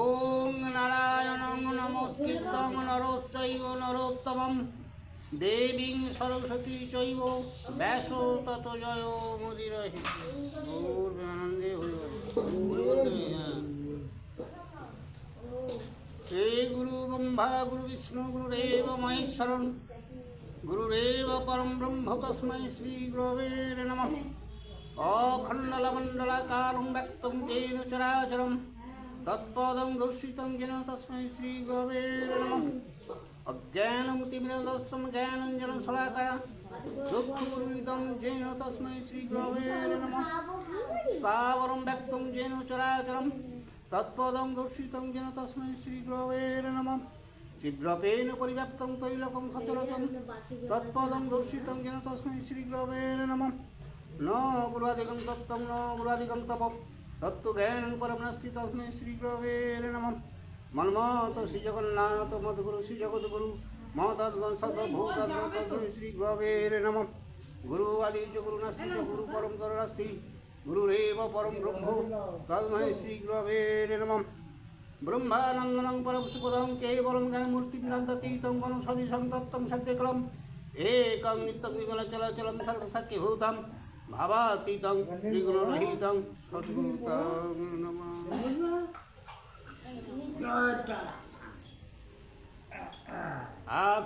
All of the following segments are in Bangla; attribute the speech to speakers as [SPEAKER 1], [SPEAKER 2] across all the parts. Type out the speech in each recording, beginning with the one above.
[SPEAKER 1] ওং নারায়ণং নমস্কৃত্যং নরশ্চৈব নরোত্তমং দেবীং সরস্বতী চৈব ব্যাসো ততো জয় মুদিরহি। গৌরানন্দে হে গুরু ব্রহ্মা গুরু বিষ্ণু গুরুদেব মহেশ্বরং গুরুরেব পরম ব্রহ্ম তস্मै শ্রী গুরবে নমঃ। অখণ্ডলমণ্ডলাকারং ব্যক্তং যেন চরাচরং তৎপদং দর্শিতং যেন তস্मै শ্রী গুরবে নমঃ। অজ্ঞানমতিমিরদস্যং জ্ঞানাঞ্জनं শলাকয়া চক্ষুর্মীলিतं যেন তস্मै শ্রী গুরবে নমঃ। স্থাবরং ব্যক্তং যেন চরাচরং তৎপদং দর্শিতং যেন তস্मै শ্রী গুরবে নমঃ। চিদ্রপেন পরিব্যাপ্তং তৈলকং সচরাচরং তৎপদং দর্শিতং যেন তস্मै শ্রী গুরবে নমঃ। ন গুরুরাধিকং তত্ত্বং ন গুরুরাধিকং তপঃ তত্ত্বজ্ঞানং পরম নাস্তি তস্मै শ্রী গুরবে নমঃ। মন্মত শ্রী জগন্নাথ মধুগুরু শ্রী জগদ্গুরু মহতদ্বং সর্বভূতাত্মা তস্मै শ্রী গুরবে নমঃ। গুরু আদি চ গুরু নাস্তি চ গুরু পরম তর নাস্তি গুরুরেব পরম ব্রহ্ম তস্मै শ্রী গুরবে নমঃ। ব্রহ্মানন্দং পরম সুখদং কেবলং জ্ঞানমূর্তিং দন্তাতীतं গণসদৃশং তত্ত্বং সত্যকলম একং নিত্যং নিগলচলাচলং সর্বসাক্ষীভূতং ভাবাতীतं ত্রিগুণরহিतं সদ্গুরুং নমঃ।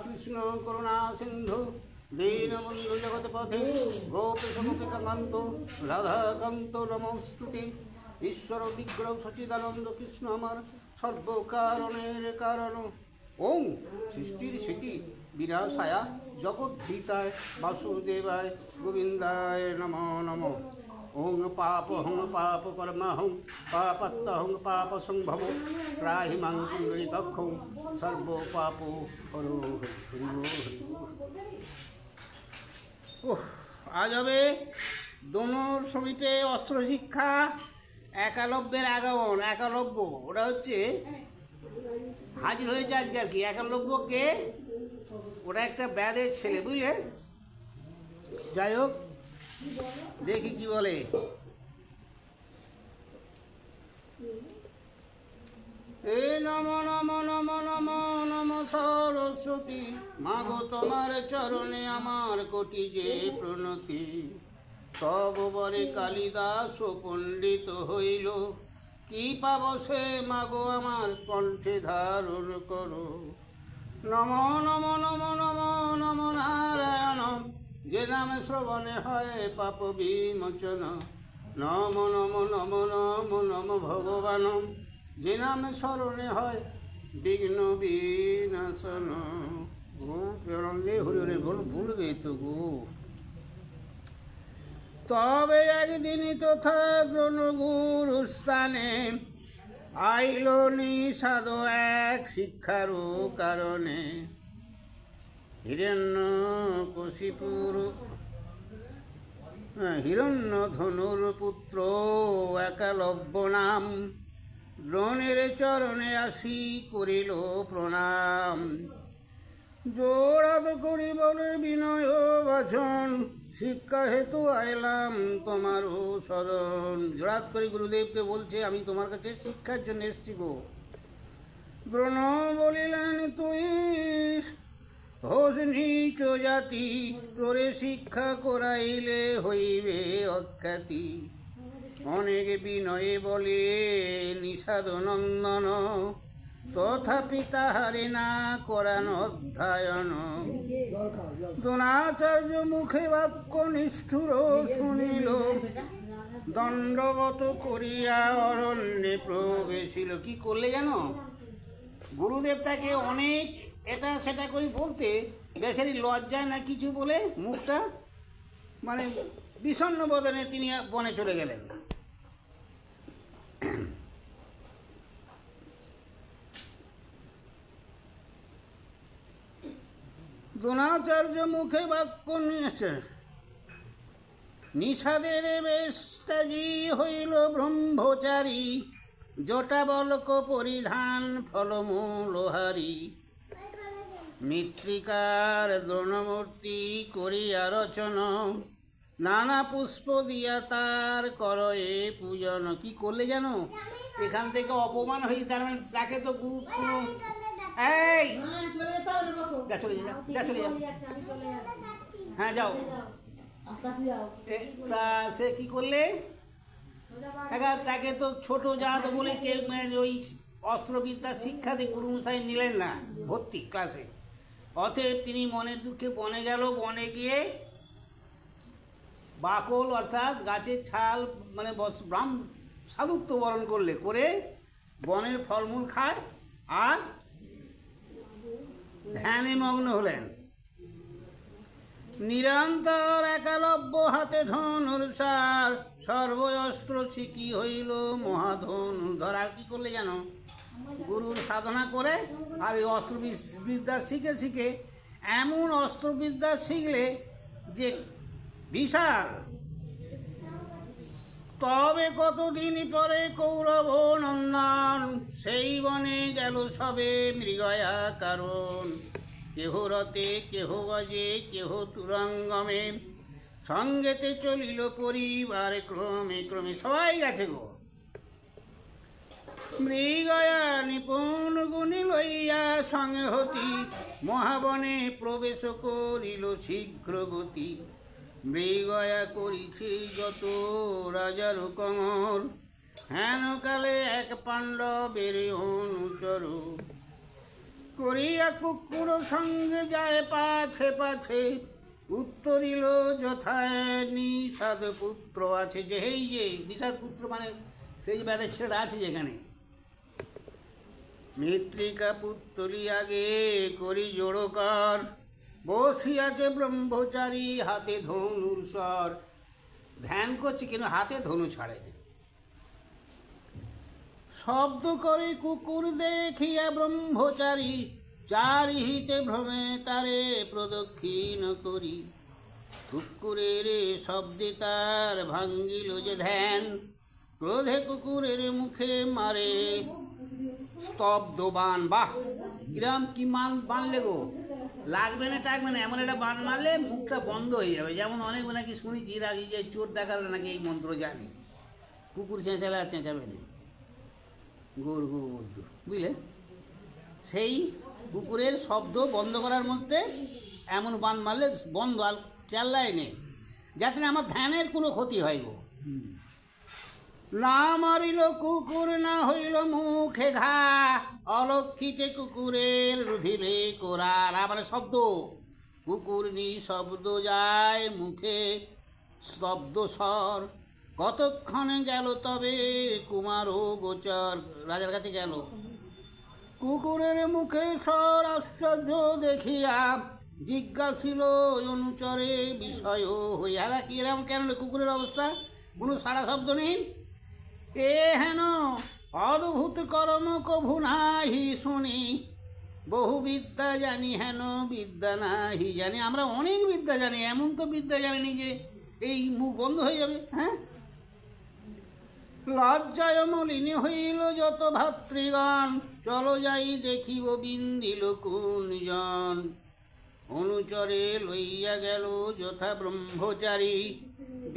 [SPEAKER 1] কৃষ্ণ করুণা সিন্ধু দীনবন্ধু জগৎপথে গোপীসমুখকান্ত রাধাকান্ত নমস্তুতে। ঈশ্বর বিগ্রহ সচিদানন্দ কৃষ্ণ আমার সর্বকারণের কারণ। ওং সৃষ্টির স্মৃতি বিনাশায়া জগদ্ধিতায় বাসুদেবায় গোবিন্দায় নমো নমঃ। ওং পাপহং পাপ কর্মহং পাপত্তহং পাপ সম্ভব ত্রাহি মাং পুণ্ডরীকাক্ষং সর্ব পাপ হরো হরি। আজ হবে দনুর সমীপে অস্ত্র শিক্ষা একালব্যের আগমন। একালব্য ওটা হচ্ছে হাজির হয়েছে আজকে আর কি। একালব্যকে ওটা একটা ব্যাধের ছেলে, বুঝলে। যাই হোক, দেখি কি বলে। এ নম নম নম নম নম সরস্বতী মাগো তোমার চরণে আমার কোটি যে প্রণতি। তব বরে কালিদাস পণ্ডিত হইল কি পাব সে মাগো আমার কণ্ঠে ধারণ করো। নম নম নম নম নম নারায়ণ যে নামে শ্রবণে হয় পাপ বিমোচন। নম নম নম নম নম ভগবান যে নামে স্মরণে হয় বিঘ্ন বিনাশন। হরি হরি ভুলবে তো গো। তবে একদিন তথা গুরু স্থানে আইল নিষাদ এক শিক্ষার কারণে। হিরণ্য ধনুর পুত্র একালব্য নাম দ্রোণের চরণে আসি করিল প্রণাম। জোড়াত করি বলে বিনয় বাচন শিক্ষা হেতু আইলাম তোমারও শরণ। জোড়াত করি গুরুদেবকে বলছে আমি তোমার কাছে শিক্ষার জন্য এসছি গো। দ্রোণ বলিলেন তুই হোস নীচ জাতি তোরে শিক্ষা করাইলে হইবে অখ্যাতি। অনেক বিনয়ে বলে নিষাদ নন্দন তথাপি তাহারে না করান অধ্যায়ন। দ্রোণাচার্য মুখে বাক্য নিষ্ঠুর শুনিল দণ্ডবত করিয়া অরণ্যে প্রবেশিল। কি করলে জানো, গুরুদেব তাকে অনেক এটা সেটা করে বলতে বেচারি লজ্জায় না কিছু বলে মুখটা মানে বিষণ্ণ বদনে তিনি বনে চলে গেলেন। দ্রোণাচার্য মুখে বাক্য নিষাদের বেশ ত্যাগী হইল ব্রহ্মচারী। জটাবল্ক পরিধান ফলমূলহারি। মৃত্তিকার দ্রোণমূর্তি করিয়া রচন নানা পুষ্প দিয়া তার করয়ে পূজন। কি করলে জানো, এখান থেকে অপমান হয়ে, তার মানে তাকে তো গুরুত্ব, এই যা চলে যা, যা চলে যা, হ্যাঁ যাও। তা সে কি করলে, তাকে তো ছোট জাত বলে কেউ ওই অস্ত্রবিদ্যা শিক্ষাতে গুরু মশাই নিলেন না ভর্তি ক্লাসে। অতএব তিনি মনের দুঃখে বনে গেল। বনে গিয়ে বাকল অর্থাৎ গাছের ছাল মানে সাধুত্ব বরণ করে বনের ফলমূল খায় আর ধ্যানে মগ্ন হলেন। নিরন্তর একালব্য হাতে ধনুর্সার, সর্বস্ত্র শিখি হইল মহাধনু ধরার। কি করলে জানো, গুরুর সাধনা করে আর এই অস্ত্রবিদ্যা শিখে শিখে এমন অস্ত্রবিদ্যা শিখলে যে বিশাল। তবে কতদিন পরে কৌরব নন্দন, সেই বনে গেল সবে মৃগয়া কারণ। কেহ রথে, কেহ গজে, কেহ তুরঙ্গমে, সঙ্গেতে চলিল পরিবার ক্রমে ক্রমে। সবাই গেছে গো। মৃগয়া নিপুণ গুণী লইয়া সঙ্গে হতি, মহাবনে প্রবেশ করিল শীঘ্র গতি। মৃগয়া করিছে যত রাজার কমল, হেনকালে এক পাণ্ডবের অনুচর। করিয়া কুকুর সঙ্গে যায় পাছে পাছে, উত্তরিল যথায় নিষাদ পুত্র আছে। যে এই যে নিষাদ পুত্র মানে সেই ব্যাধের ছেলেটা আছে যেখানে। মৃত্তিকা পুত্তলি আগে করি জোড়কার, বসিয়াছে ব্রহ্মচারী হাতে ধনুর স্বর। ধ্যান করছে কিন্তু হাতে ধনু ছাড়ে। শব্দ করে কুকুর দেখিয়া ব্রহ্মচারী, চারিহিতে ভ্রমে তারে প্রদক্ষিণ করি। কুকুরের শব্দে তার ভাঙ্গিল যে ধ্যান, ক্রোধে কুকুরের মুখে মারে স্তব্ধ বান। বাহ, কিরম কি বানলে গো, লাগবে না টাকবে না, এমন একটা বান মারলে মুখটা বন্ধ হয়ে যাবে। যেমন অনেক নাকি শুনেছি আগে যে চোর ডাকাতরা নাকি এই মন্ত্র জানে, কুকুর চেঁচালে আর চেঁচাবে না, গরু বলতো বুঝলে। সেই কুকুরের শব্দ বন্ধ করার মধ্যে এমন বান মারলে বন্ধ, আর চেল্লাই নেই, যাতে না আমার ধ্যানের কোনো ক্ষতি হয় গো। না মারিল কুকুর না হইল মুখে ঘা, অলক্ষিতে কুকুরের রুধিলে কোরার। আবার শব্দ, কুকুর শব্দ যায় মুখে স্তব্ধ স্বর। কতক্ষণে গেল তবে কুমার ও গোচর, রাজার কাছে গেল। কুকুরের মুখে স্বর আশ্চর্য দেখিয়া, জিজ্ঞাসিল অনুচরে বিষয় হইয়ারা। কি এরকম কেন কুকুরের অবস্থা, কোনো সারা শব্দ নেই। এ হেন অদ্ভুত কর্ম কভু নাহি শুনি, বহু বিদ্যা জানি হেন বিদ্যা নাহি জানি। আমরা অনেক বিদ্যা জানি, এমন তো বিদ্যা জানিনি যে এই মুখ বন্ধ হয়ে যাবে। হ্যাঁ, লজ্জায় মলিনী হইল যত ভাতৃগণ, চলো যাই দেখিব বিন্দিল কুঞ্জন। অনুচরে লইয়া গেল যথা ব্রহ্মচারী,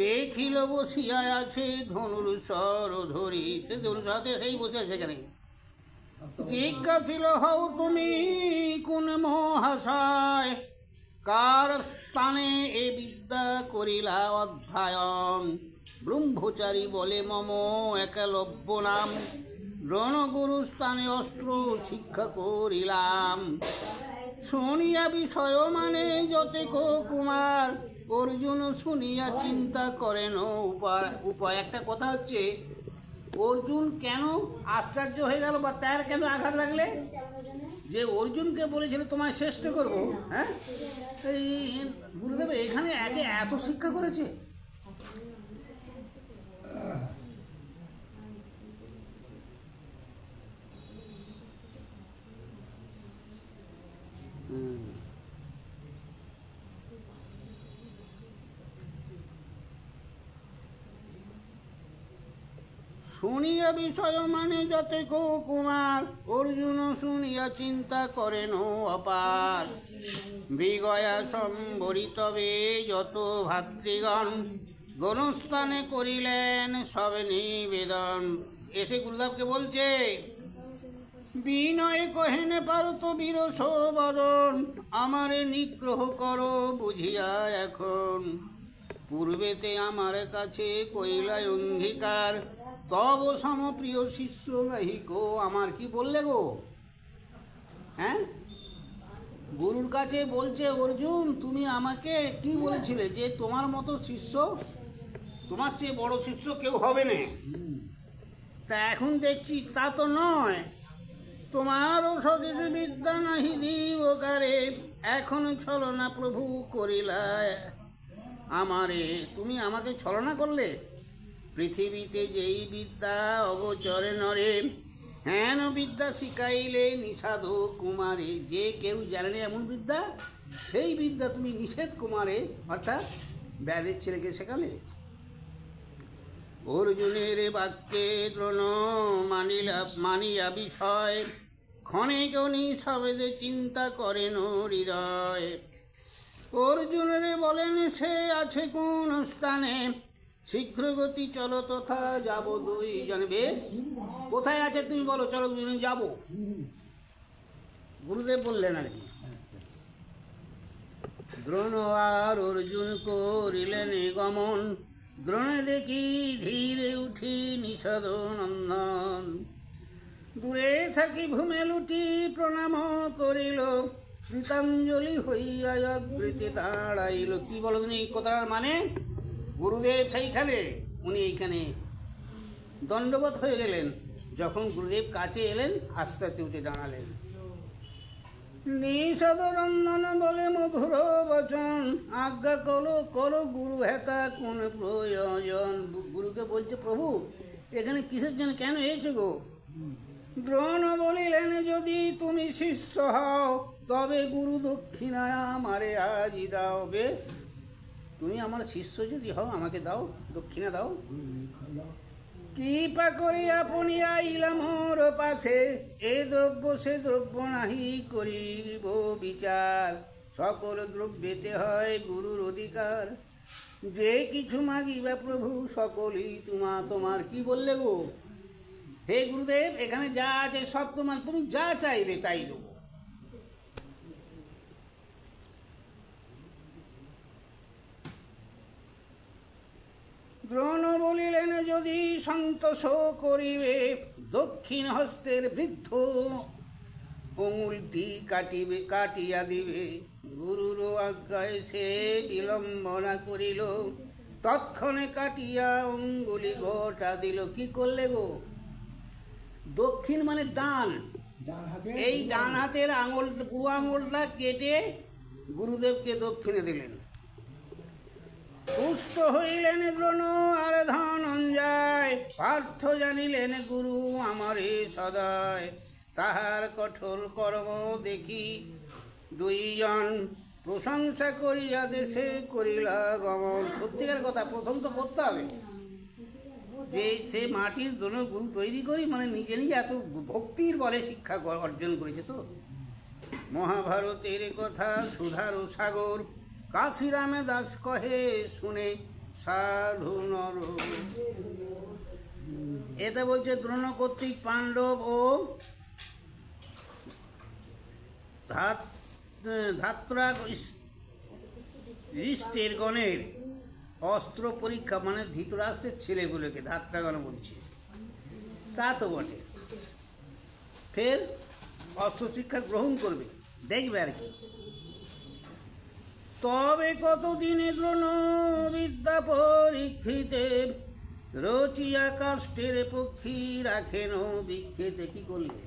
[SPEAKER 1] দেখিল বসিয়া আছে ধনুর স্বর ধরি। সে ধনুর হাতে সেই বসে আছে এখানে। জিজ্ঞাসিল হও তুমি কোন মহাশয়, কার স্থানে এ বিদ্যা করিলা অধ্যয়ন। ব্রহ্মচারী বলে মম একালব্য নাম, রণগুরু স্থানে অস্ত্র শিক্ষা করিলাম। শুনিয়া বিষয় মানে যতে কুমার, অর্জুন শুনিয়া চিন্তা করেন উপায়। একটা কথা হচ্ছে, অর্জুন কেন আশ্চর্য হয়ে গেল বা তার কেন আঘাত লাগলে, যে অর্জুনকে বলেছিল তোমায় শ্রেষ্ঠ করব। হ্যাঁ, এই গুরুদেব এখানে আগে এত শিক্ষা করেছে। শুনিয়া বিষয় মানে যতে কুমার, অর্জুন শুনিয়া চিন্তা করেন অপার। মৃগয়া সম্বরিতবে যত ভাতৃগণ, গণস্থানে করিলেন সব নিবেদন। এসে গুরুদেবকে বলছে, বিনয় কহেন পারত বিরস বদন, আমারে নিগ্রহ করো বুঝিয়া এখন। পূর্বেতে আমার কাছে কইলাই অঙ্গীকার, তব সমপ্রিয় শিষ্য নাহি গো। আমার কি বললে গো? হ্যাঁ, গুরুর কাছে বলছে, অর্জুন তুমি আমাকে কি বলেছিলে যে তোমার মতো শিষ্য, তোমার চেয়ে বড় শিষ্য কেউ হবে না। তা এখন দেখছি তা তো নয়। তোমারও সদিত বিদ্যা নাহি দিবকারে, এখন ছলনা প্রভু করিলা আমারে। তুমি আমাকে ছলনা করলে। পৃথিবীতে যেই বিদ্যা অগোচরে নরে, হেন বিদ্যা শিখাইলে নিষাধ কুমারে। যে কেউ জানে না এমন বিদ্যা, সেই বিদ্যা তুমি নিষেধ কুমারে অর্থাৎ ব্যাধের ছেলেকে শেখালে। অর্জুনের বাক্যে দ্রোণ মানিয়া বিষয়, ক্ষণিক নিঃশব্দে চিন্তা করেন হৃদয়। অর্জুনের বলেন সে আছে কোন স্থানে, শীঘ্র গতি চলো তথা যাব দুইজন। বেশ, কোথায় আছে তুমি বলো, চলো দুজন যাব। গুরুদেব বললেন আর কি। দ্রোণ আর অর্জুন করিলেন গমন, দ্রোণে দেখি ধীরে উঠি নিষদ নন্দন। দূরে থাকি ভূমে লুটি প্রণাম করিল, শ্রীতাঞ্জলি হইয়া অগ্রিতে দাঁড়াইল। কি বলো তুমি এই কথাটার মানে? গুরুদেব সেইখানে, উনি এইখানে দণ্ডবোধ হয়ে গেলেন। যখন গুরুদেব কাছে এলেন, আস্তে আস্তে উঠে দাঁড়ালেন। নিষদ রন্ধন বলে মধুর বচন, আজ্ঞা করো করো গুরু হেতা কোন প্রয়োজন। গুরুকে বলছে, প্রভু এখানে কিসের জন্য, কেন এসেছো গো? দ্রোণ বলিলেন, যদি তুমি শিষ্য হও, তবে গুরু দক্ষিণায় আমারে আজি দাও। বেশ, তুমি আমার শিষ্য যদি হও, আমাকে দাও, দক্ষিণা দাও। কৃপা করি আপনি আইলা মোর পাশে, এ দ্রব্য সে দ্রব্য নাহি করিব বিচার। সকল দ্রব্যেতে হয় গুরুর অধিকার, যে কিছু মাগিবা প্রভু সকলই তোমার। কি বললে গো? হে গুরুদেব, এখানে যা আছে সব তোমার, তুমি যা চাইবে তাই দেবো। দ্রোণ বলিলেন, যদি সন্তোষ করিবে, দক্ষিণ হস্তের বৃদ্ধ অঙ্গুলটি কাটিয়া দিবে। গুরুর আজ্ঞায় সে বিলম্বনা করিল, তৎক্ষণে কাটিয়া অঙ্গুলি গোটা দিল। কি করলে গো? দক্ষিণ মানে ডান, এই ডান হাতের আঙুল, পুরো আঙুলটা কেটে গুরুদেবকে দক্ষিণে দিলেন। পুষ্ট হইলেন দ্রোণ আর ধনঞ্জয়, পার্থ জানিলেন গুরু আমারে সদয়। তাহার কঠোর কর্ম দেখি দুইজন, প্রশংসা করিয়া দেশে করিলা গমন। সত্যিকার কথা, প্রথম তো করতে হবে যে সে মাটির জন্য গুরু তৈরি করি, মানে নিজে নিজে এত ভক্তির বলে শিক্ষা অর্জন করেছে। তো মহাভারতের কথা সুধার সাগর, কাশিরামে দাস কহে শুনে সাধু নর। এতে বলছে দ্রোণ কর্তৃক পাণ্ডব ও ধাত্রাগণের গণের অস্ত্র পরীক্ষা, মানে ধৃতরাষ্ট্রের ছেলেগুলোকে ধাত্রাগণ বলছে, তা তো বটে। ফের অস্ত্র শিক্ষা গ্রহণ করবে, দেখবে আর কি। তবে কতদিনে দ্রোণ বিদ্যা পরীক্ষিতে, রচিয়া কাষ্টের পক্ষী রাখেন বিক্ষেতে। কি করলে?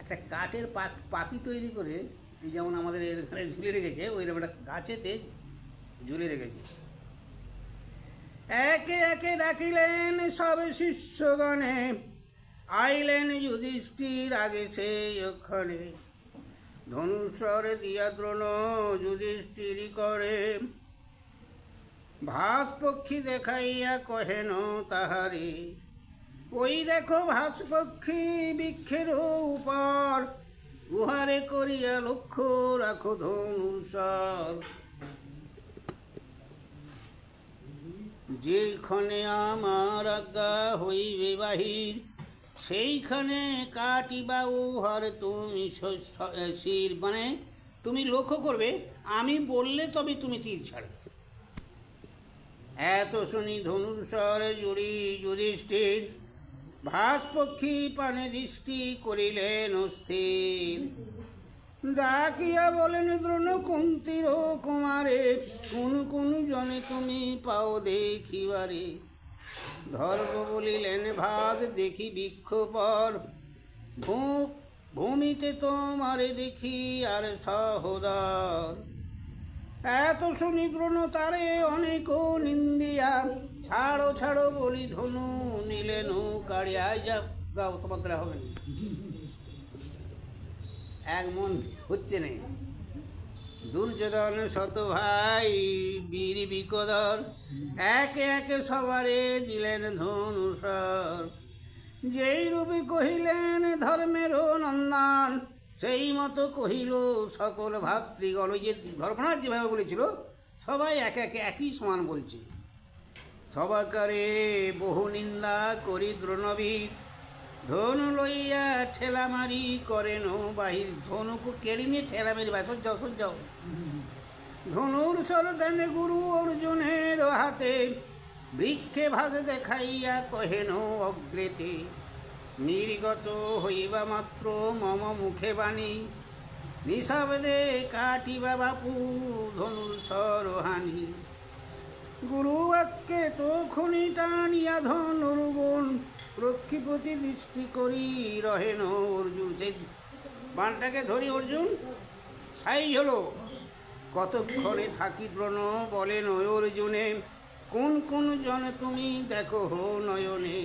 [SPEAKER 1] একটা কাঠের পাখি তৈরি করে, এই যেমন আমাদের এখানে ঝুলে রেখেছে, ওইরকম একটা গাছেতে ঝুলে রেখেছে। একে একে ডাকিলেন সব শিষ্যগণে, আইলেন যুধিষ্ঠির আগে সেই ওখানে। ধনুষরে দিয়া দ্রোণ যুধিষ্ঠির করে, ভাস পক্ষী দেখাইয়া কহেন তাহারে। ওই দেখো ভাস্পক্ষী বৃক্ষের উপর, উহারে করিয়া লক্ষ্য রাখো ধনুষর। যেইখানে আমার আজ্ঞা হইবে বাহির, সেইখানে কাটিবা উহার তুমি শির। মানে তুমি লক্ষ্য করবে, আমি বললে তবে তুমি তীর ছাড়বে। এত শুনি ধনুষর জুড়ি যুধিষ্ঠির, ভাস্পক্ষী পানে দৃষ্টি করিলেন অস্থির। ডাকিয়া বলেন দ্রোণ কুন্তীর কুমারে, কোন কোন জনে তুমি পাও দেখিবারে। ধর্ম বলিলেন ভাত দেখি বৃক্ষ পর, ভূমিতে তোমারে দেখি আর সহোদর। এত শুনি দ্রোণ তারে অনেক নিন্দিয়া, ছাড়ো ছাড়ো বলি ধনু নিলেন কাড়িয়া। যাও তোমার দ্বারা হবে না, এক মন হচ্ছে না। দুর্যোধন শত ভাই বীর বিকদর, একে একে সবারে দিলেন ধনুষর। যেই রূপে কহিলেন ধর্মের নন্দন, সেই মতো কহিল সকল ভাতৃগণ। ওই যে ধর্মরাজ যেভাবে বলেছিল, সবাই একে একে একই সমান বলছে। সবাকারে বহু নিন্দা করি দ্রোণবীর, ধনু লইয়া ঠেলা মারি করেন বাহির। ধনুকে কেড়ে নিয়ে ঠেলা মারি বাই, সজ্জাও সজ্জাও। ধনুর সর দেন গুরু অর্জুনের হাতে, বৃক্ষে ভাগ দেখাইয়া কহেন অগ্রেতে। নির্গত হইবা মাত্র মম মুখে বাণী, নিঃশব্দে কাটিবা বাপু ধনুর সরহানি। গুরু বাক্যে তো খনি টানিয়া ধনুর গুণ, রক্ষীপতি দৃষ্টি করি রহেন অর্জুন। সেই বাণটাকে ধরি অর্জুন সাইজ হলো। কতক্ষণে থাকি দ্রোণ বলেন অর্জুনে, কোন কোন জন তুমি দেখো নয়নে।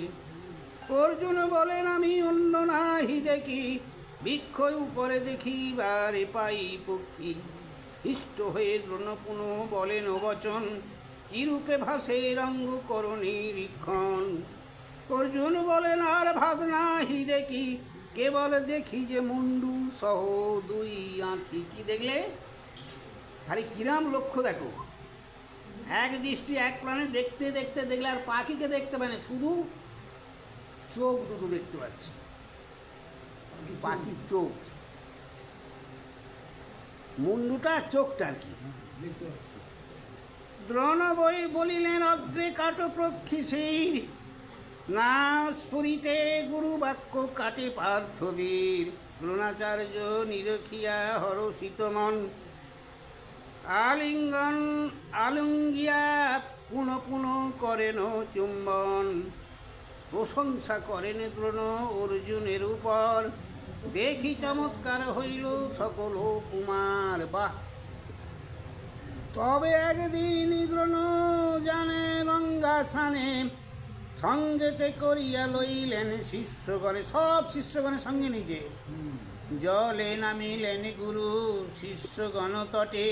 [SPEAKER 1] অর্জুন বলেন আমি অন্য নাহি দেখি, বৃক্ষ উপরে দেখিবারে পাই পক্ষী। হিষ্ট হয়ে দ্রোণ পুনঃ বলেন বচন, কিরূপে ভাসে রঙ্গ কর নিরীক্ষণ। অর্জুন বলেন আর ভাস নাহি দেখি, কেবল দেখি যে মুন্ডু সহ দুই আঁখি। কি দেখলে? খালি কিরাম লক্ষ্য দেখো, এক দৃষ্টি এক প্রাণে দেখতে দেখতে দেখলে আর পাখিকে দেখতে পায় না, শুধু চোখ দুটো দেখতে পাচ্ছি, পাখির চোখ, মুন্ডুটা চোখটা আর কি। দ্রোণ বই বলিলেন অগ্রে কাটো প্রক্ষী শির, না স্ফুরিতে গুরু বাক্য কাটে পার্থবীর। দ্রোণাচার্য নিরখিয়া হরষিত মন, আলিঙ্গন আলঙ্গিয়া পুনঃ পুনঃ করেন চুম্বন। প্রশংসা করেন দ্রোণ অর্জুনের উপর, দেখি চমৎকার হইল সকল কুমার। বাহ! তবে একদিন দ্রোণ জানে গঙ্গা স্নানে, সঙ্গেতে করিয়া লইলেন শিষ্যগণে। সব শিষ্যগণের সঙ্গে নিজে জলে নামিলেন গুরু শিষ্যগণ তটে।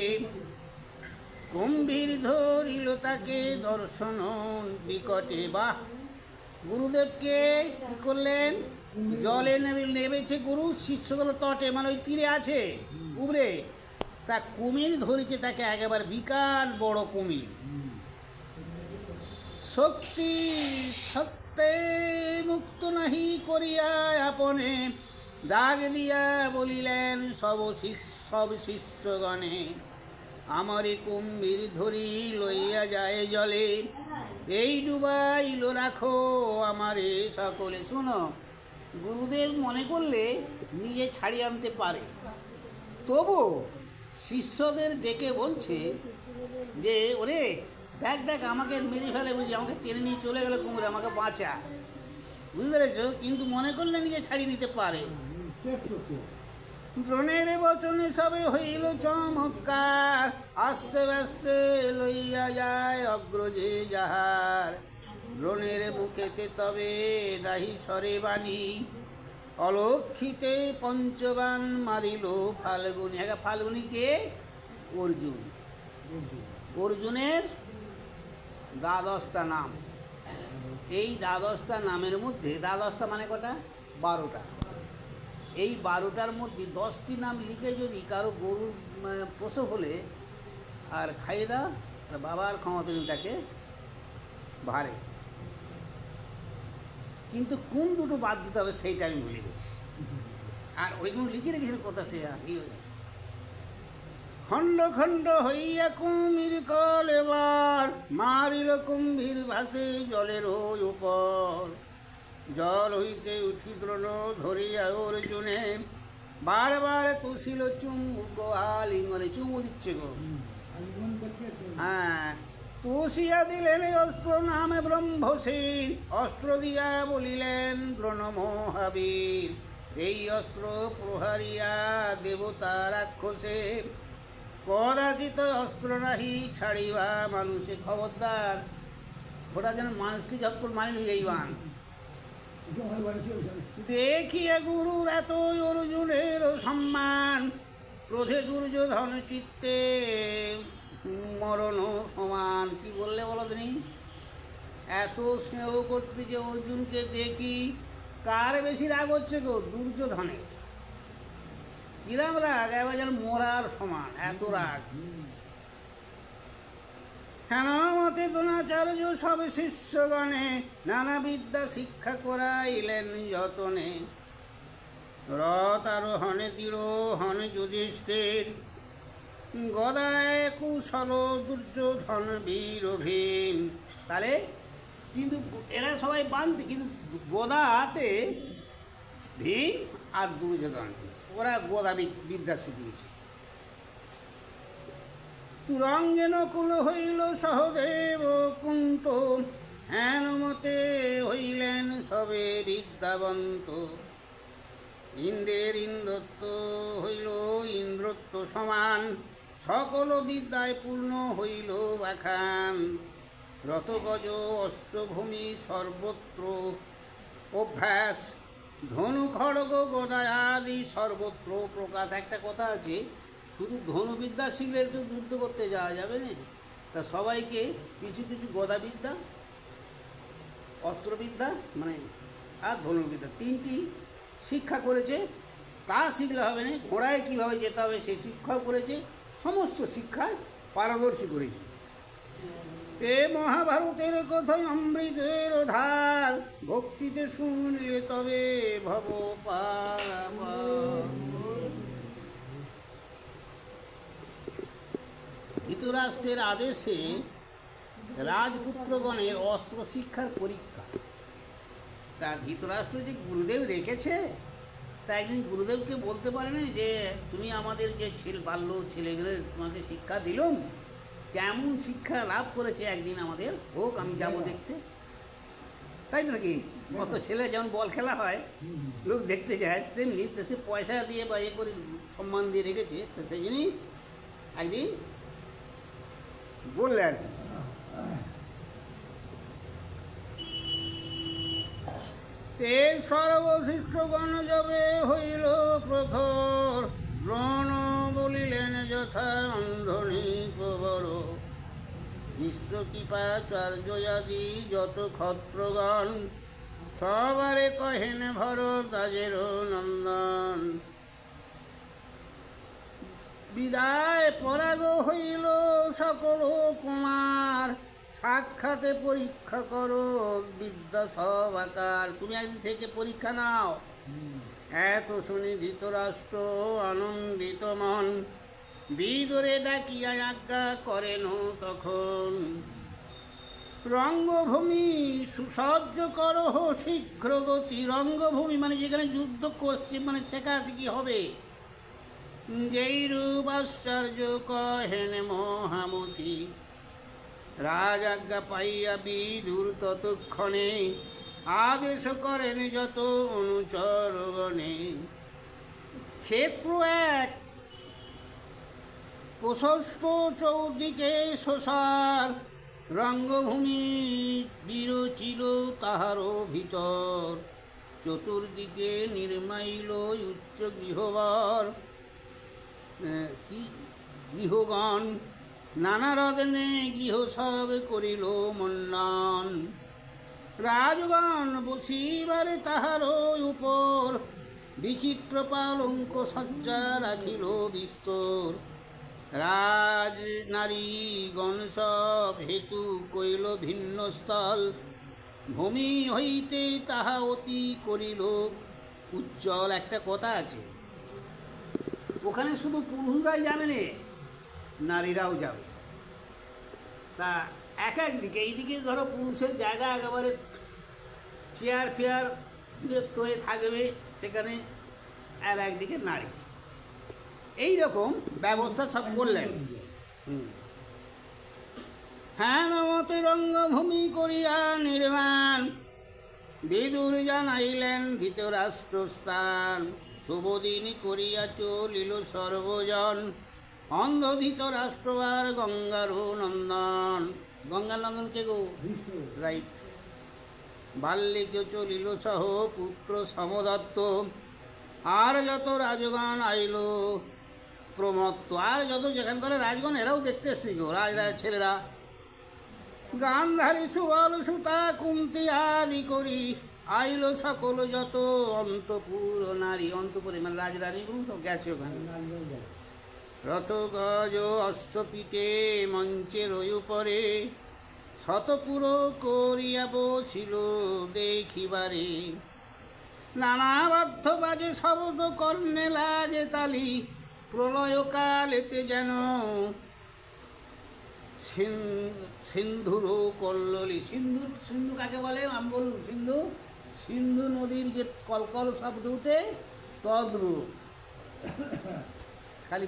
[SPEAKER 1] গম্ভীর ধরিল তাকে দর্শন বিকটে। বাহ! গুরুদেবকে কি করলেন? জলে নেমেছে গুরু শিষ্যগণ তটে, মানে ওই তীরে আছে উবরে। তা কুমির ধরেছে তাকে, একেবারে বিকাট বড় কুমির। শক্তি সত্যে মুক্ত নাহি করিয়া আপনে, দাগ দিয়া বলিলেন সব শিষ্যগণে। আমারে কুম্ভীর ধরি লইয়া যায় জলে, এই ডুবাইল রাখো আমারে সকলে। শুনো, গুরুদেব মনে করলে নিজে ছাড়িয়ে আনতে পারে, তবু শিষ্যদের ডেকে বলছে যে ওরে দেখ দেখ, আমাকে মেরে ফেলে বুঝি, আমাকে টেনে নিয়ে চলে গেল কুমির, আমাকে বাঁচা। বুঝতে পেরেছ? কিন্তু মনে করলে নিজে ছাড়িয়ে নিতে পারে। দ্রোণের বচনে সবে হইল চমৎকার, আস্তে ব্যস্তে লইয়া যায় অগ্রজে যাহার। দ্রোণের মুখেতে তবে নাহি সরে বাণী, অলক্ষিতে পঞ্চবান মারিল ফাল্গুনি। ফাল্গুনিকে অর্জুন, অর্জুনের দ্বাদশটা নাম। এই দ্বাদশটা নামের মধ্যে, দ্বাদশটা মানে কটা? 12টা। এই 12টার মধ্যে 10টি নাম লিখে যদি কারো গরুর প্রসব হলে আর খাইয়ে দাও, বাবার ক্ষমতা নেই তাকে ভারে। কিন্তু কোন দুটো বাদ দিতে হবে সেইটা আমি ভুলে গেছি, আর ওইগুলো লিখে রেখেছিল কথা, সে এই হয়ে গেছে। খণ্ড খণ্ড হইয়া কুমির কল এবার মারিল কুম্ভীর ভাসে জলের উপর, জল হইতে উঠি দ্রোণ ধরিয়া অর্জুনে বারবার তুষিল চুম্বক আলিঙ্গনে। চুমু দিচ্ছে গো, হ্যাঁ। তুষিয়া দিলেন অস্ত্র নামে ব্রহ্মশীর, অস্ত্র দিয়া বলিলেন দ্রোণ মহাবীর, এই অস্ত্র প্রহারিয়া দেবতা রাক্ষসে, কদাচিত অস্ত্র নাহি ছাড়িবা মানুষে। খবরদার, ওটা যেন মানুষকে ঝটপট মানি এই বান। দেখিয়া গুরুর এত অর্জুনের সম্মান, ক্রোধে দুর্যোধন চিত্তে মরণ সমান। কি বললে বলো তিনি? এত স্নেহ করতে যে অর্জুনকে দেখি, কার বেশি রাগ হচ্ছে গো? দুর্যোধনের। কিরাম রাগ? এবার যেন মরার সমান, এত রাগ। হেন মতে দ্রোণাচার্য সব শিষ্যগণে নানা বিদ্যা শিক্ষা করাইলেন যতনে, রথ আরোহণে দৃঢ় হন যুধিষ্ঠির, গদায় কুশল দুর্যোধন বীর ভীম। তাহলে কিন্তু এরা সবাই বানতে, কিন্তু গদা হাতে ভীম আর দুর্যোধন, ওরা গদা বিদ্যা শিখিয়েছে। তুরঙ্গে নকুল হইল সহদেব কুন্ত, হেন মতে হইলেন সবে বিদ্যাবন্ত, ইন্দ্রের ইন্দ্রত্ব হইল ইন্দ্রত্ব সমান, সকল বিদ্যায় পূর্ণ হইল বাখান, রতগজ অস্ত্রভূমি সর্বত্র অভ্যাস, ধনু খড়গ গদায় আদি সর্বত্র প্রকাশ। একটা কথা আছে, শুধু ধনুবিদ্যা শিখলে তো যুদ্ধ করতে যাওয়া যাবে না, তা সবাইকে কিছু কিছু গদাবিদ্যা, অস্ত্রবিদ্যা মানে আর ধনুর্বিদ্যা, 3টি শিক্ষা করেছে। তা শিখলে হবে না, ঘোড়ায় কীভাবে যেতে হবে সেই শিক্ষাও করেছে, সমস্ত শিক্ষায় পারদর্শী করেছে। এ মহাভারতের কথায় অমৃতের ধার, ভক্তিতে শুনলে তবে ভব পারাপার। ধৃতরাষ্ট্রের আদেশে রাজপুত্রগণের অস্ত্র শিক্ষার পরীক্ষা। তা ধৃতরাষ্ট্র যে গুরুদেব রেখেছে, তা একদিন গুরুদেবকে বলতে পারে না যে তুমি আমাদের যে বাল্য ছেলেগুলো তোমাকে শিক্ষা দিলাম, কেমন শিক্ষা লাভ করেছে একদিন আমাদের হোক, আমি যাব দেখতে। তাই তো নাকি? কত ছেলে যেমন বল খেলা হয়, লোক দেখতে যায়, তেমনি তো সে পয়সা দিয়ে বা করে সম্মান দিয়ে রেখেছে, তো সেই জন্যই একদিন বললে আর কি। এই সর্বশিষ্যগণ যাবে হইল প্রখর, দ্রোণ বলিলেন যথা অন্ধনী কবর, বিশ্বকৃপাচার্যাদি যত ক্ষত্রগণ, সবারে কহেন ভরদ্বাজের নন্দন, বিদায় পরাগ হইল সকল কুমার, সাক্ষাতে পরীক্ষা করো বিদ্যা সব আকার। তুমি একদিন থেকে পরীক্ষা নাও। এত শুনি ধৃতরাষ্ট্র আনন্দিত মন, বিদরে ডাকিয়া আজ্ঞা করেন তখন, রঙ্গভূমি সুসজ্জ করহ শীঘ্র গতি। রঙ্গভূমি মানে যেখানে যুদ্ধ করছে, মানে শেখাশেখি হবে। যেই রূপ আশ্চর্য কহেন মহামতি, রাজ আজ্ঞা পাইয়া বিদুর ততক্ষণে আদেশ করেন যত অনুচরগণে। ক্ষেত্র এক প্রশস্ত চৌদিকে শোষার, রঙ্গভূমি বিরচিল তাহারও ভিতর, চতুর্দিকে নির্মাইল উচ্চ গৃহবর কি গৃহগণ, নানা রদনে গৃহ সব করিল মন্নন, রাজগণ বসিবারে তাহার উপর বিচিত্র পালঙ্ক সজ্জা রাখিল বিস্তর। রাজ নারীগণ সব হেতু কইল ভিন্ন স্থল, ভূমি হইতে তাহা অতি করিল উজ্জ্বল। একটা কথা আছে, ওখানে শুধু পুরুষরাই যাবে না, নারীরাও যাবে। তা এক একদিকে, এইদিকে ধরো পুরুষের জায়গা একেবারে চেয়ার ফেয়ার হয়ে থাকবে সেখানে, আর একদিকে নারী। এই রকম ব্যবস্থা সব করলেন। হ্যাঁ নমতে রঙ্গভূমি করিয়া নির্মাণ, বিদুর জানাইলেন ধৃতরাষ্ট্র স্থান। শুভদিন করিয়া চলিল সর্বজন, অন্ধ ধৃতরাষ্ট্র আর গঙ্গার নন্দন। গঙ্গার নন্দন কে গো? রাইট। বাল্যকে চলিল সহ পুত্র সমদত্ত, আর যত রাজগণ আইল প্রমত্ত। আর যত যেখানকার রাজগণ এরাও দেখতে এসছে গো, রাজরাজ ছেলেরা। গান্ধারী সুবল সুতা কুন্তি আদি করি, আইল সকল যত অন্তপুর নারী। অন্তপুরে মানে রাজরানীগুলো সব গেছে ওখানে। রথ গজ অশ্বপিঠে মঞ্চের উপরে, শতপুর করিয়া বসিল দেখিবারে। নানাবদ্ধ বাজে শব্দ কর্ণে লাগে তালি, প্রলয়কালেতে যেন সিন্ধুর কল্লোলি। সিন্ধু, সিন্ধু কাকে বলে আমি বলুন? সিন্ধু, সিন্ধু নদীর যে কলকল শব্দ উঠে তদ্রূপ। খালি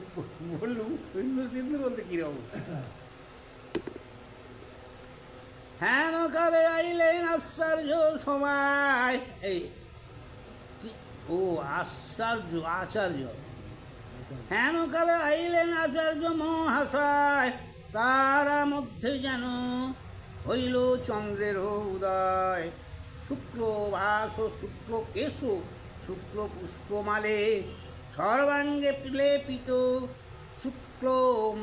[SPEAKER 1] বললুম সিন্ধু, সিন্ধু বলতে কিরকম। হেন কালে আইলেন আশ্চর্য সময়। এই ও আশ্চর্য, আচার্য। হেন কালে আইলেন আচার্য মহাশয়, তারা মধ্যে যেন হইল চন্দ্রের উদয়। শুক্ল বাস শুক্ল কেশ শুক্ল পুষ্পমালে, সর্বাঙ্গে লেপিত শুক্ল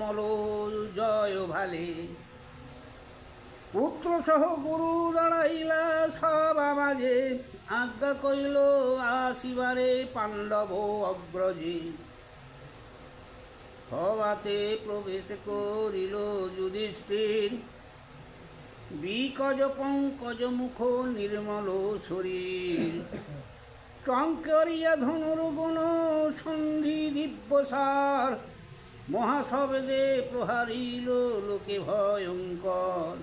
[SPEAKER 1] মল জয় ভালে। পুত্র সহ গুরু দাঁড়াইলা সবা মাঝে, আজ্ঞা কইল আসিবারে পাণ্ডব অগ্রজে। সভাতে প্রবেশ করিল যুধিষ্ঠির, বিকজ পঙ্কজ মুখ নির্মল শরীর। টঙ্করিয়া ধনুর গুণ সন্ধি দিব্যসার, মহাশব্দে প্রহারিল লোকে ভয়ঙ্কর।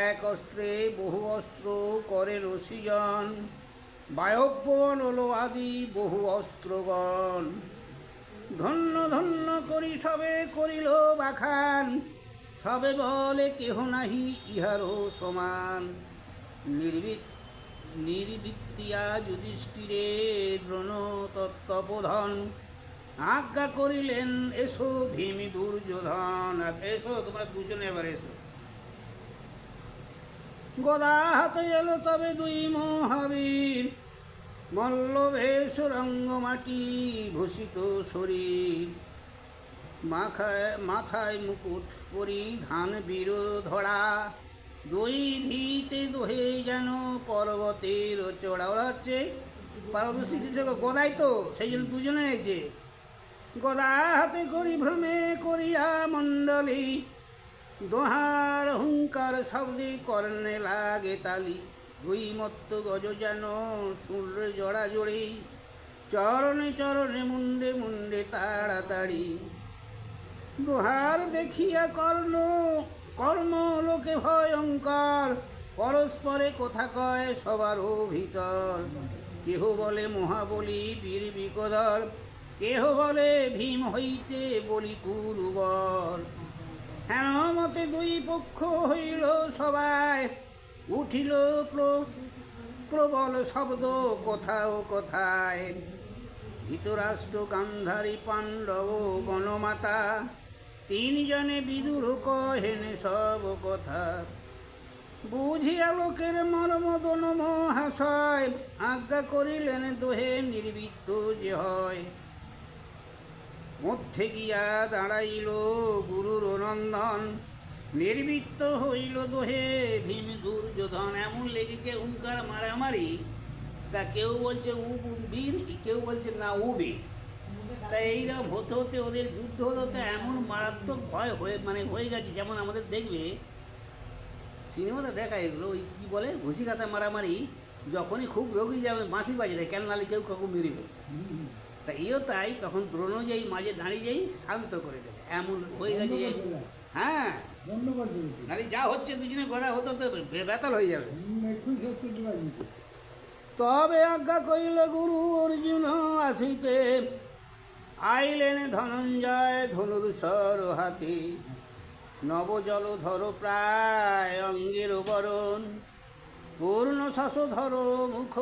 [SPEAKER 1] এক অস্ত্রে বহু অস্ত্র করেন সৃজন, বায়ব্যন হল আদি বহু অস্ত্রগণ। ধন্য ধন্য করি সবে করিল বাখান, সবে বলে কেহ নাহি ইহারও সমান। নির্বৃত্তিয়া যুধিষ্ঠিরে দ্রোণ তত্ত্ববোধন, আজ্ঞা করিলেন এসো ভীমি দুর্যোধন। এসো তোমরা দুজনে এবার এসো। গদা হাতে এলো তবে দুই মহাবীর, মল্লবেশ রঙ্গমাটি ভূষিত শরীর। মাথায় মুকুট পরিধান বীর ধরা, দুই ভিতে দোহে যেন পর্বতের চড়া। ওরা হচ্ছে পারদর্শী গদাই, তো সেই জন্য দুজনে হয়েছে। গদা হাতে করি ভ্রমে করিয়া মণ্ডলী, দোহার হুঙ্কার শব্দে কর্ণে লাগে তালি। দুই মত্ত গজ যেন সূর্য জড়া জড়ি, চরণে চরণে মুন্ডে মুন্ডে তাড়াতাড়ি। দোহার দেখিয়া কর্ম লোকে ভয়ঙ্কর, পরস্পরে কথা কয় সবারও ভিতর। কেহ বলে মহাবলী বীর বিকদর, কেহ বলে ভীম হইতে বলি কুরুবর। হেন মতে দুই পক্ষ হইল সবাই, উঠিল প্রবল শব্দ কোথাও কোথায়। ধৃতরাষ্ট্র গান্ধারী পাণ্ডব গণমাতা, তিনজনে বিদুর কহেন সব কথা। বুঝিয়া লোকের মর্মদন মহাশয়, আজ্ঞা করিলেন দোহে নির্বিদ্য যে হয়। মধ্যে গিয়া দাঁড়াইল গুরুর নন্দন, নির্বৃত্ত হইল দোহে ভীম দুর্যোধন। এমন লেগেছে হুঙ্কার মারামারি, তা কেউ বলছে বীর, কেউ বলছে না বীর। তা এইরকম হতে হতে ওদের যুদ্ধ হলো, তো এমন মারাত্মক ভয় হয়ে গেছে। যেমন আমাদের দেখবে সিনেমাতে দেখা এগুলো, ওই কী বলে ঘুষি কাঁচা মারামারি, যখনই খুব রোগী যাবে বাঁশি বাজে দেয়, কেন নাহলে কেউ কাউকে মেরিবে। তা তাই তখন দ্রোণ যেই মাঝে দাঁড়িয়ে যেই শান্ত করে দেবে, এমন হয়ে গেছে। হ্যাঁ, নাহলে যা হচ্ছে দুজনে গদা হতো তো বেতাল হয়ে যাবে। তবে আজ্ঞা কইল গুরু অর্জুন আসিতে, আইলেন ধনঞ্জয় ধনুর্ধর হাতে। নবজলধর প্রায় অঙ্গের বরণ, পূর্ণ শশধর মুখ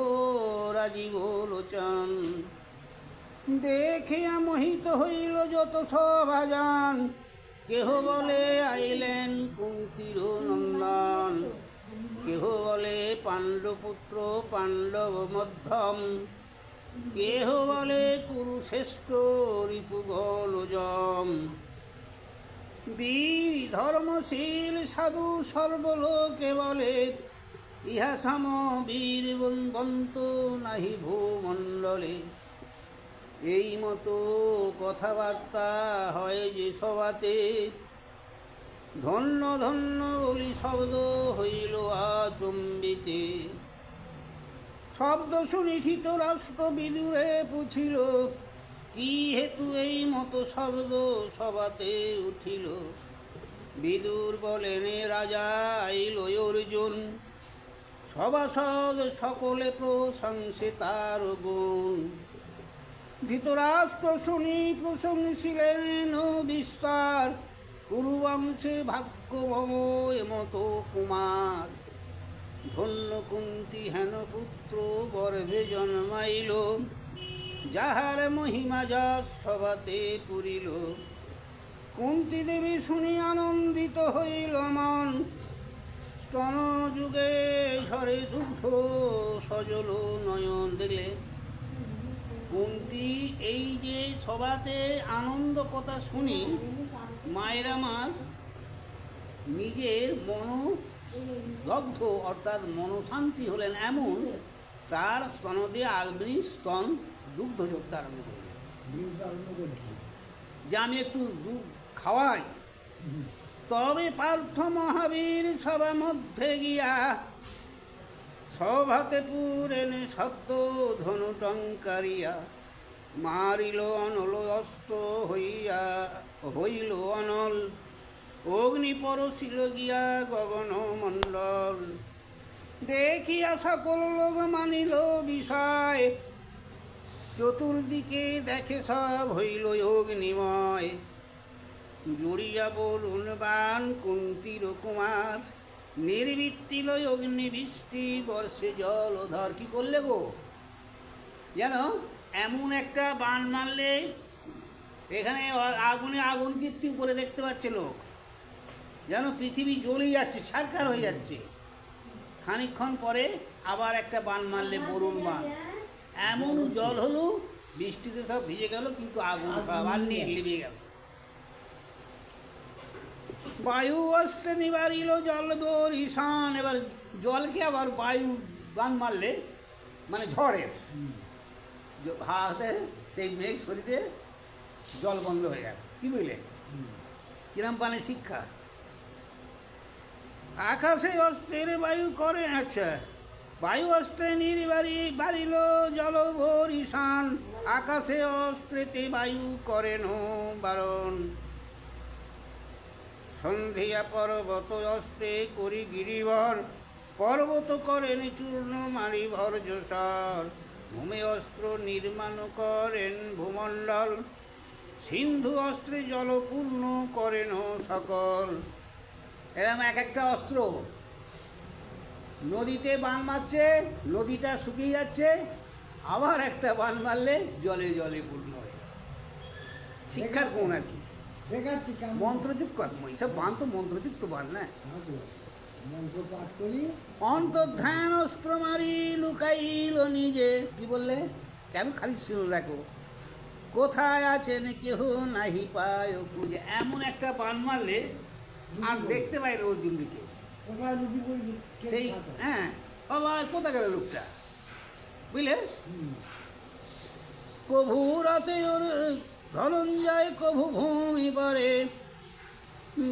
[SPEAKER 1] রাজীব লোচন। দেখিয়া মোহিত হইল যত সভাজন, কেহ বলে আইলেন কুন্তির নন্দন। কেহ বলে পাণ্ডপুত্র পাণ্ডব মধ্যম, কেহ বলে কুরুশ্রেষ্ঠ রিপুগণ যম। বীর ধর্মশীল সাধু সর্বলোকে বলে, ইহা সম বীর বন্ত নাহি ভূমণ্ডলে। এই মতো কথাবার্তা হয় যে সভাতে, ধন্য ধন্য বলি শব্দ হইল আচম্বিতে। শব্দ শুনি ধৃতরাষ্ট্র বিদুরে পুছিল, কি হেতু এই মতো শব্দ সভাতে উঠিল। বিদুর বলেন রাজা আইল অর্জুন, সভাসদ সকলে প্রশংসে তার গুণ। ধৃতরাষ্ট্র শুনি প্রশংসিলেন বিস্তার, কুরুবংশে ভাগ্য মম এমতো কুমার। ধন্য কুন্তি হেন পুত্র গর্ভে জন্মাইল, যাহার মহিমা যশ সভাতে পুরিল। কুন্তি দেবী শুনি আনন্দিত হইল মন, স্তন যুগে ঝরে দুগ্ধ সজল নয়ন। দেখলে কুন্তি এই যে সভাতে আনন্দ কথা শুনি, মায়ের আমার নিজের মনোদগ্ধ অর্থাৎ মনশান্তি হলেন এমন, তার স্তন দিয়ে আগ্নি স্তন দুগ্ধ যোদ্ধা আরম্ভ করলেন, যে আমি একটু দুধ খাওয়াই। তবে পার্থ মহাবীর সভা মধ্যে গিয়া, সভাতে পুরেন শব্দ ধনু টঙ্কারিয়া। মারিল অনল অস্ত্র হইল অনল, অগ্নি পরশিল গিয়া গগন মণ্ডল। দেখিয়া সকল লোক মানিল বিষয়, চতুর্দিকে দেখে সব হইল অগ্নিময়। জুড়িয়া বরুণ বাণ কুন্তির কুমার, নির্বৃত্তিল অগ্নিবৃষ্টি বর্ষে জলধর। কি করলে গো, যেন এমন একটা বাণ মারলে এখানে আগুনে আগুন কীর্তি উপরে দেখতে পাচ্ছে লোক, যেন পৃথিবী জ্বলে যাচ্ছে, ছারখার হয়ে যাচ্ছে। খানিকক্ষণ পরে আবার একটা বাণ মারলে বরুণ বাণ, এমন জল হলো বৃষ্টিতে সব ভিজে গেল, কিন্তু আগুন সব আর নিয়ে লিভে গেল। বায়ু অস্তে নিবারিল জল বরিশান। এবার জলকে আবার বায়ু বান মারলে মানে ঝড়ের হাতে সেই মেঘ সরিতে জল বন্ধ হয়ে গেল। কি বুঝলে কিরম পানে শিক্ষা। আকাশে অস্ত্রের বায়ু করে, আচ্ছা বায়ু অস্ত্রে বাড়িল জল বরিশান। আকাশে অস্ত্রেতে বায়ু করেন বারণ। সন্ধিয়া পর্বত অস্তে করি গিরিবর, পর্বত করেন চূর্ণ মারি ভর্যসর। ভূমে অস্ত্র নির্মাণ করেন ভূমণ্ডল, সিন্ধু অস্ত্রে জলপূর্ণ করেন সকল। এরকম এক একটা অস্ত্র নদীতে বান মারছে, নদীটা শুকিয়ে যাচ্ছে, আবার একটা বান মারলে জলে জলে পূর্ণ হয়। শিক্ষার কোন আর কি মন্ত্রযুক্ত, এইসব বান তো মন্ত্রযুক্ত বান না। অন্তর্ধান অস্ত্র মারি লুকাইল নিজে। কি বললে, কেন খালি শুনে দেখো, কোথায় আছেন কেহ নাহি পায় খুঁজে। এমন একটা বান মারলে আর দেখতে পাই না অর্জুনকে। সেই হ্যাঁ আবার কোথা গেল লোকটা বুঝলে? কভু রথে ওর ধনঞ্জয় কভু ভূমি পড়ে,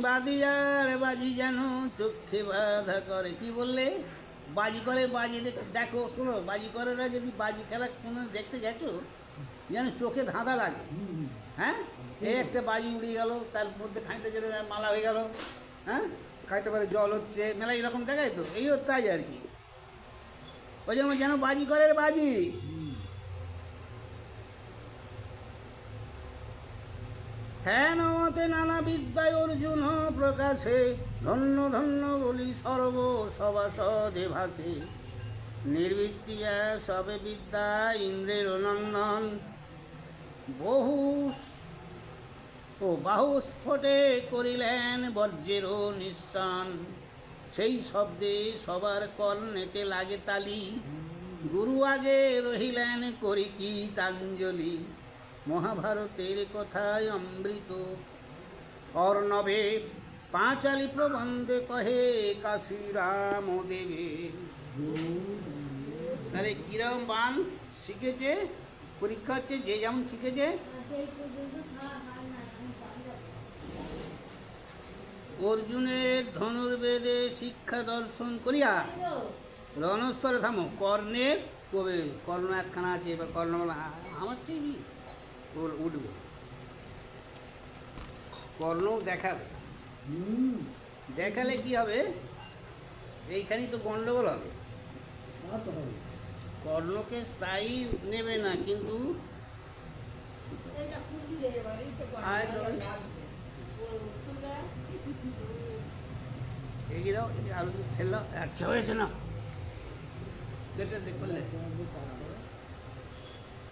[SPEAKER 1] বাদিয়ার বাজি যেন চোখে বাধা করে। কি বললে? বাজি করে, বাজি দেখো শোনো, বাজি করেরা যদি বাজি খেলা কোনো দেখতে গেছো যেন চোখে ধাঁধা লাগে। হ্যাঁ, এই একটা বাজি উড়ে গেল, তার মধ্যে খানিকটা যেন মালা হয়ে গেল, হ্যাঁ খানিকটা পরে জল হচ্ছে, মেলা এরকম দেখায় তো, এই তাই আর কি। ওই জন্য যেন বাজি করের বাজি। হ্যাঁ নমতে নানা বিদ্যায় অর্জুন প্রকাশে, ধন্য ধন্য বলি সর্ব সভাসদে ভাসে। নির্বৃত্তিয়া সবে বিদ্যা ইন্দ্রের নন্দন, বহু বাহু স্ফোটে করিলেন বজ্রের নিঃসন। সেই শব্দে সবার কর্ণেতে লাগে তালি, গুরু আগে রহিলেন করি কি তাঞ্জলি। মহাভারতের কথায় অমৃত অর্ণবে, পাঁচালি প্রবন্ধে কহে কাশী রাম দেবে। তাহলে কিরম বান শিখেছে, পরীক্ষা হচ্ছে যে যেমন শিখেছে। অর্জুনের ধনুর্বেদে শিক্ষা দর্শন করিয়া রণস্তরে থামো, কর্ণের কবে কর্ণ একখানা আছে, এবার কর্ণ আমার চেয়ে উঠবে, কর্ণ দেখাবে। দেখালে কি হবে? এইখানেই তো গন্ডগোল হবে। কর্ণকে স্থায়ী নেবে না, কিন্তু এগিয়ে দাও, আলু ফেল দাও, আচ্ছা হয়েছে না, দেখলে